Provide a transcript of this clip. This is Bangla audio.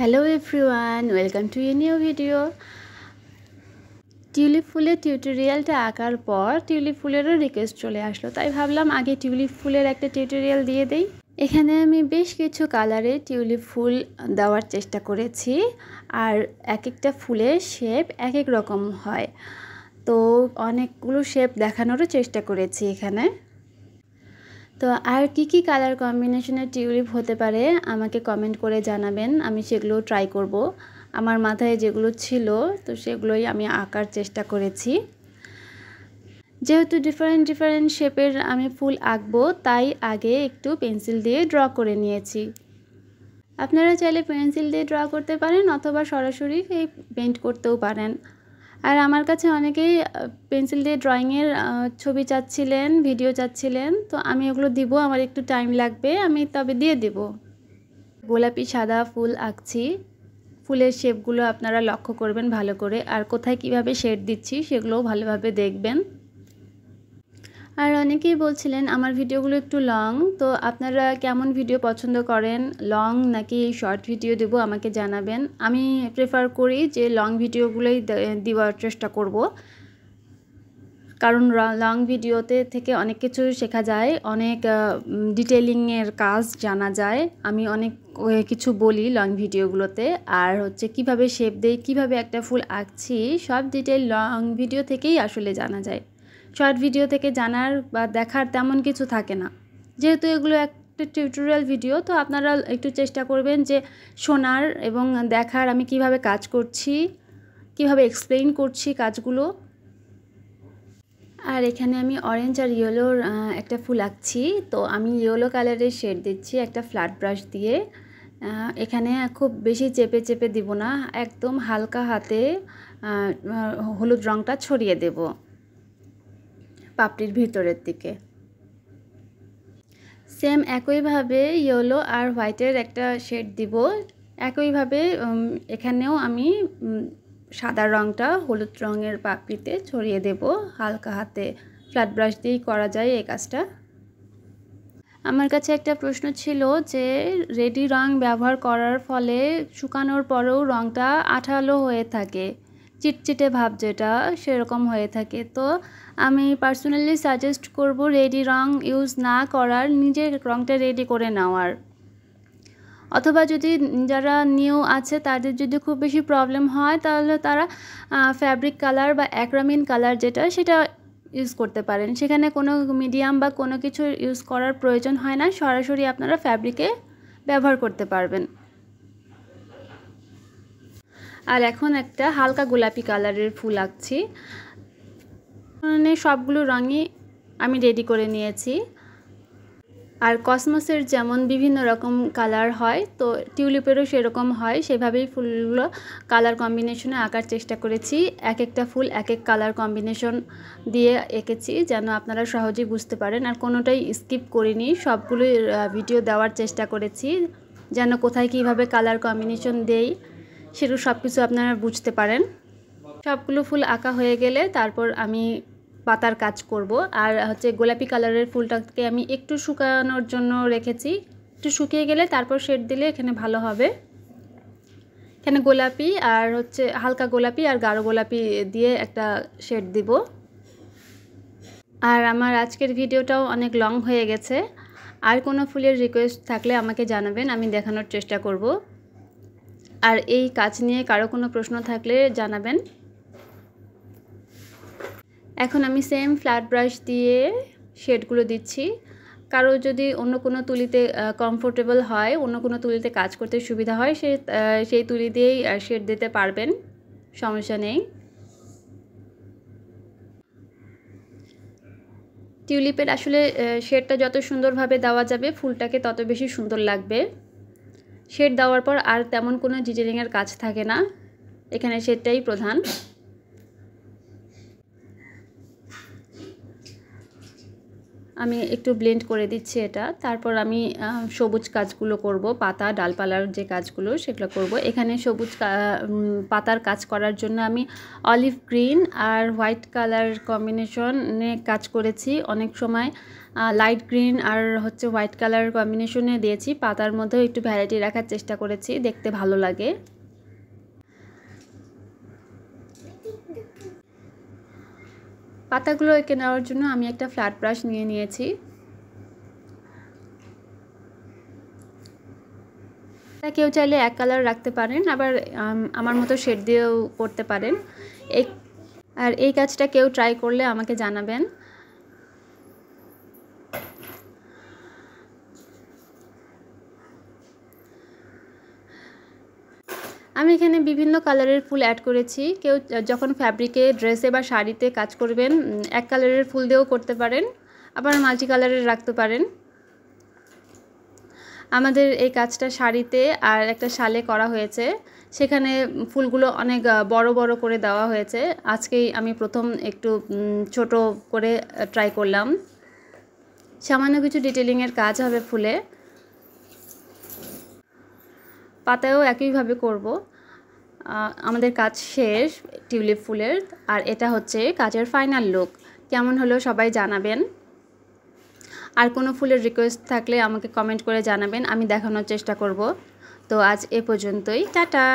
Hello everyone, welcome to a new video. Tulip ফুলের টিউটোরিয়ালটা আঁকার পর টিউলিপ ফুলেরও রিকোয়েস্ট চলে আসলো, তাই ভাবলাম আগে টিউলিপ ফুলের একটা টিউটোরিয়াল দিয়ে দেই। এখানে আমি বেশ কিছু কালারে টিউলিপ ফুল দেওয়ার চেষ্টা করেছি, আর এক একটা ফুলের শেপ এক এক রকম হয়, তো অনেকগুলো শেপ দেখানোরও চেষ্টা করেছি এখানে। তো আর কি কালার কম্বিনেশনের টিউলিপ হতে পারে আমাকে কমেন্ট করে জানাবেন, আমি সেগুলো ট্রাই করব। আমার মাথায় যেগুলো ছিল তো সেগুলোই আমি আঁকার চেষ্টা করেছি। যেহেতু ডিফারেন্ট শেপের আমি ফুল আঁকবো, তাই আগে একটু পেন্সিল দিয়ে ড্র করে নিয়েছি। আপনারা চাইলে পেন্সিল দিয়ে ড্র করতে পারেন অথবা সরাসরি পেইন্ট করতেও পারেন। আর আমার কাছে অনেকেই পেন্সিল দিয়ে ড্রয়িংয়ের ছবি চাচ্ছিলেন, ভিডিও চাচ্ছিলেন, তো আমি ওগুলো দিব, আমার একটু টাইম লাগবে, আমি তবে দিয়ে দেব। গোলাপি সাদা ফুল আঁকছি, ফুলের শেপগুলো আপনারা লক্ষ্য করবেন ভালো করে, আর কোথায় কিভাবে শেড দিচ্ছি সেগুলোও ভালোভাবে দেখবেন। আর অনেকেই বলছিলেন আমার ভিডিওগুলো একটু লং, তো আপনারা কেমন ভিডিও পছন্দ করেন, লং নাকি শর্ট ভিডিও দেব আমাকে জানাবেন। আমি প্রেফার করি যে লং ভিডিওগুলোই দেওয়ার চেষ্টা করব, কারণ লং ভিডিওতে থেকে অনেক কিছু শেখা যায়, অনেক ডিটেলিংয়ের কাজ জানা যায়। আমি অনেক কিছু বলি লং ভিডিওগুলোতে, আর কিভাবে শেপ দেই, কিভাবে একটা ফুল আঁকছি, সব ডিটেল লং ভিডিও থেকেই আসলে জানা যায়। শর্ট ভিডিও থেকে জানার বা দেখার তেমন কিছু থাকে না। যেহেতু এগুলো একটা টিউটোরিয়াল ভিডিও, তো আপনারা একটু চেষ্টা করবেন যে শোনার এবং দেখার আমি কিভাবে কাজ করছি, কিভাবে এক্সপ্লেইন করছি কাজগুলো। আর এখানে আমি অরেঞ্জ আর ইয়েলোর একটা ফুল আঁকছি, তো আমি ইয়েলো কালারের শেড দিচ্ছি একটা ফ্ল্যাট ব্রাশ দিয়ে। এখানে খুব বেশি চেপে চেপে দিব না, একদম হালকা হাতে হলুদ রঙটা ছড়িয়ে দেব পাপড়ির ভিতরের দিকে। সেম একইভাবে ইয়েলো আর হোয়াইটের একটা শেড দিব, একইভাবে এখানেও আমি সাদা রঙটা হলুদ রঙের পাপড়িতে ছড়িয়ে দেব হালকা হাতে। ফ্ল্যাট ব্রাশ দিয়েই করা যায় এই কাজটা। আমার কাছে একটা প্রশ্ন ছিল যে রেডি রং ব্যবহার করার ফলে শুকানোর পরেও রঙটা আঠালো হয়ে থাকে, চিটচিটে ভাব যেটা সেরকম হয়ে থাকে, তো আমি পার্সোনালি সাজেস্ট করব রেডি রং ইউজ না করার, নিজের রঙটা রেডি করে নেওয়ার। অথবা যদি যারা নিউ আছে তাদের যদি খুব বেশি প্রবলেম হয়, তাহলে তারা ফ্যাব্রিক কালার বা অ্যাক্রামিন কালার যেটা সেটা ইউজ করতে পারেন। সেখানে কোনো মিডিয়াম বা কোনো কিছু ইউজ করার প্রয়োজন হয় না, সরাসরি আপনারা ফ্যাব্রিকে ব্যবহার করতে পারবেন। আর এখন একটা হালকা গোলাপি কালারের ফুল আঁকছি। মানে সবগুলো রঙই আমি রেডি করে নিয়েছি। আর কসমসের যেমন বিভিন্ন রকম কালার হয়, তো টিউলিপেরও সেরকম হয়, সেভাবেই ফুলগুলো কালার কম্বিনেশনে আঁকার চেষ্টা করেছি। এক একটা ফুল এক এক কালার কম্বিনেশন দিয়ে এঁকেছি যেন আপনারা সহজেই বুঝতে পারেন, আর কোনোটাই স্কিপ করিনি, সবগুলোই ভিডিও দেওয়ার চেষ্টা করেছি যেন কোথায় কীভাবে কালার কম্বিনেশন দেই সেগুলো সব কিছু আপনারা বুঝতে পারেন। সবগুলো ফুল আঁকা হয়ে গেলে তারপর আমি পাতার কাজ করব। আর গোলাপি কালারের ফুলটাকে আমি একটু শুকানোর জন্য রেখেছি, একটু শুকিয়ে গেলে তারপর শেড দিলে এখানে ভালো হবে। এখানে গোলাপি আর হালকা গোলাপি আর গাঢ় গোলাপি দিয়ে একটা শেড দিব। আর আমার আজকের ভিডিওটাও অনেক লং হয়ে গেছে, আর কোনো ফুলের রিকোয়েস্ট থাকলে আমাকে জানাবেন, আমি দেখানোর চেষ্টা করব। আর এই কাজ নিয়ে কারো কোনো প্রশ্ন থাকলে জানাবেন। এখন আমি সেম ফ্ল্যাট ব্রাশ দিয়ে শেডগুলো দিচ্ছি। কারো যদি অন্য কোনো তুলিতে কমফোর্টেবল হয়, অন্য কোনো তুলিতে কাজ করতে সুবিধা হয়, সেই তুলি দিয়েই শেড দিতে পারবেন, সমস্যা নেই। টিউলিপের আসলে শেডটা যত সুন্দরভাবে দেওয়া যাবে ফুলটাকে তত বেশি সুন্দর লাগবে। শেড দেওয়ার পর আর তেমন কোনো ডিটেলিংয়ের কাজ থাকে না, এখানে শেডটাই প্রধান। আমি একটু ব্লেন্ড করে দিচ্ছি এটা, তারপর আমি সবুজ কাজগুলো করব, পাতা ডালপালার যে কাজগুলো সেগুলো করব। এখানে সবুজ পাতার কাজ করার জন্য আমি অলিভ গ্রিন আর হোয়াইট কালার কম্বিনেশনে কাজ করেছি। অনেক সময় লাইট গ্রিন আর হচ্ছে হোয়াইট কালার কম্বিনেশনে দিয়েছি। পাতার মধ্যেও একটু ভ্যারাইটি রাখার চেষ্টা করেছি, দেখতে ভালো লাগে। পাতাগুলো এঁকে নেওয়ার জন্য আমি একটা ফ্ল্যাট ব্রাশ নিয়ে নিয়েছি। কেউ চাইলে এক কালার রাখতে পারেন, আবার আমার মতো শেড দিয়েও করতে পারেন। আর এই কাজটা কেউ ট্রাই করলে আমাকে জানাবেন। আমি এখানে বিভিন্ন কালারের ফুল অ্যাড করেছি। কেউ যখন ফ্যাব্রিকে, ড্রেসে বা শাড়িতে কাজ করবেন, এক কালারের ফুল দিয়েও করতে পারেন, আবার মাল্টি কালারের রাখতে পারেন। আমাদের এই কাজটা শাড়িতে আর একটা শালে করা হয়েছে, সেখানে ফুলগুলো অনেক বড় বড় করে দেওয়া হয়েছে। আজকেই আমি প্রথম একটু ছোট করে ট্রাই করলাম। সামান্য কিছু ডিটেলিংয়ের কাজ হবে ফুলে। পাতায়ও একইভাবে করব। আমাদের কাজ শেষ টিউলিপ ফুলের, আর এটা হচ্ছে কাজের ফাইনাল লুক। কেমন হলো সবাই জানাবেন। আর কোনো ফুলের রিকোয়েস্ট থাকলে আমাকে কমেন্ট করে জানাবেন, আমি দেখানোর চেষ্টা করব। তো আজ এ পর্যন্তই, টাটা।